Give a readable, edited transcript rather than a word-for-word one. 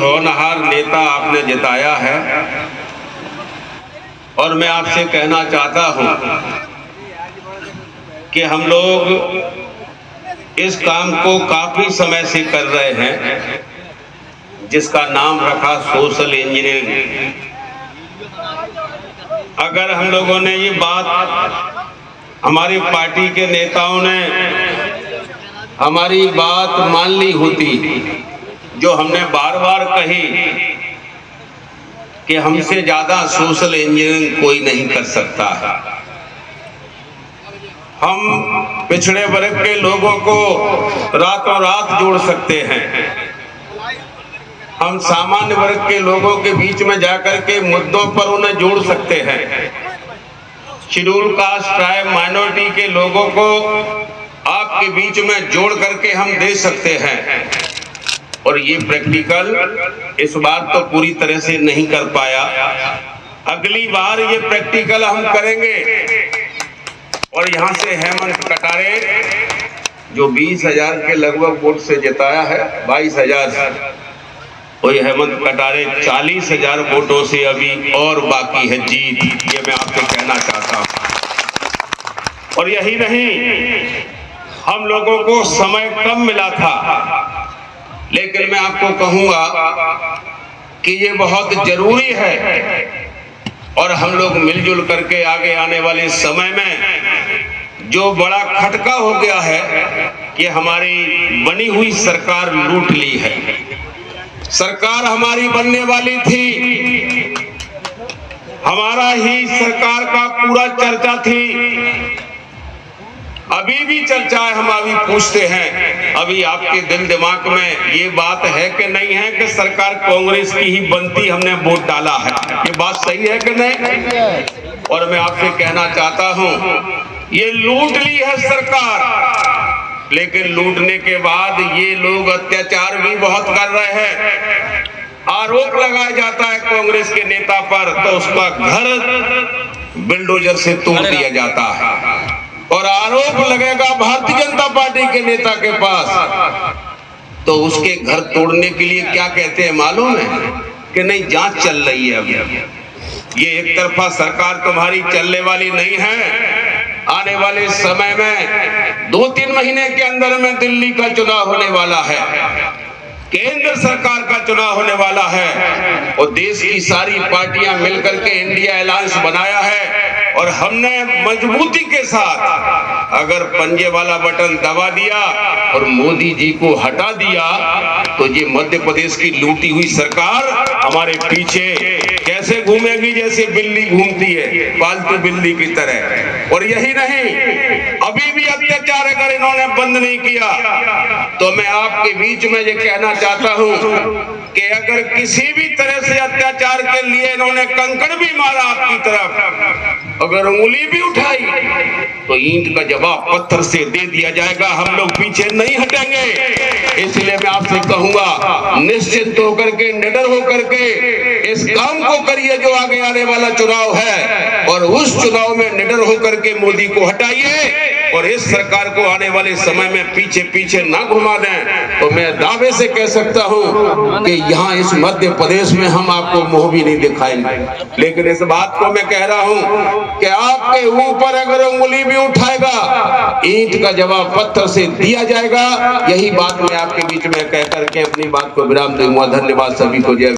होनहार नेता आपने जिताया है और मैं आपसे कहना चाहता हूं कि हम लोग इस काम को काफी समय से कर रहे हैं, जिसका नाम रखा सोशल इंजीनियरिंग। अगर हम लोगों ने ये बात, हमारी पार्टी के नेताओं ने हमारी बात मान ली होती, जो हमने बार बार कही कि हमसे ज्यादा सोशल इंजीनियरिंग कोई नहीं कर सकता है। हम पिछड़े वर्ग के लोगों को रातों रात जोड़ सकते हैं। हम सामान्य वर्ग के लोगों के बीच में जाकर के मुद्दों पर उन्हें जोड़ सकते हैं। शेड्यूल कास्ट, ट्राइब, माइनॉरिटी के लोगों को आपके बीच में जोड़ करके हम दे सकते हैं। और ये प्रैक्टिकल इस बार तो पूरी तरह से नहीं कर पाया। अगली बार ये प्रैक्टिकल हम करेंगे। और यहाँ से हेमंत कटारे जो 20,000 के लगभग वोट से जिताया है, 22,000, वही हेमंत कटारे 40,000 वोटों से अभी और बाकी है जीत। ये मैं आपसे कहना चाहता हूं। और यही नहीं, हम लोगों को समय कम मिला था, लेकिन मैं आपको कहूंगा कि ये बहुत जरूरी है। और हम लोग मिलजुल करके आगे आने वाले समय में जो बड़ा खटका हो गया है कि हमारी बनी हुई सरकार लूट ली है। सरकार हमारी बनने वाली थी, हमारा ही सरकार का पूरा चर्चा थी, अभी भी चर्चा है। हम अभी पूछते हैं, अभी आपके दिल दिमाग में ये बात है कि नहीं है कि सरकार कांग्रेस की ही बनती, हमने वोट डाला है? ये बात सही है कि नहीं? और मैं आपसे कहना चाहता हूं, ये लूट ली है सरकार, लेकिन लूटने के बाद ये लोग अत्याचार भी बहुत कर रहे हैं। आरोप लगाया जाता है कांग्रेस के नेता पर, तो उसका घर बिल्डोजर से तोड़ दिया जाता है। और आरोप लगेगा भारतीय जनता पार्टी के नेता के पास, तो उसके घर तोड़ने के लिए क्या कहते हैं मालूम है? कि नहीं, जांच चल रही है अभी। ये एक तरफा सरकार तुम्हारी चलने वाली नहीं है। आने वाले समय में 2-3 महीने के अंदर में दिल्ली का चुनाव होने वाला है, केंद्र सरकार का चुनाव होने वाला है, और देश की सारी पार्टियां मिलकर के इंडिया अलायंस बनाया है। और हमने मजबूती के साथ अगर पंजे वाला बटन दबा दिया और मोदी जी को हटा दिया, तो ये मध्य प्रदेश की लूटी हुई सरकार हमारे पीछे कैसे घूमेगी? जैसे बिल्ली घूमती है, पालतू बिल्ली की तरह। और यही नहीं, अभी भी अत्याचार अगर इन्होंने बंद नहीं किया, तो मैं आपके बीच में ये कहना चाहता हूं कि अगर किसी भी तरह से अत्याचार के लिए इन्होंने कंकड़ भी मारा आपकी तरफ, अगर उंगली भी उठाई, तो ईंट का जवाब पत्थर से दे दिया जाएगा। हम लोग पीछे नहीं हटेंगे। इसलिए मैं आपसे कहूंगा, निश्चित होकर के, निडर होकर के इस काम को करिए जो आगे आने वाला चुनाव है, और उस चुनाव में निडर होकर के मोदी को हटाइए और इस सरकार को आने वाले समय में पीछे पीछे ना घुमा दें। तो मैं दावे से कह सकता हूं कि यहाँ इस मध्य प्रदेश में हम आपको मुंह भी नहीं दिखाएंगे। लेकिन इस बात को मैं कह रहा हूं कि आपके ऊपर अगर उंगली भी उठाएगा, ईंट का जवाब पत्थर से दिया जाएगा। यही बात मैं आपके बीच में कह करके अपनी बात को विराम दूंगा। धन्यवाद सभी को। जय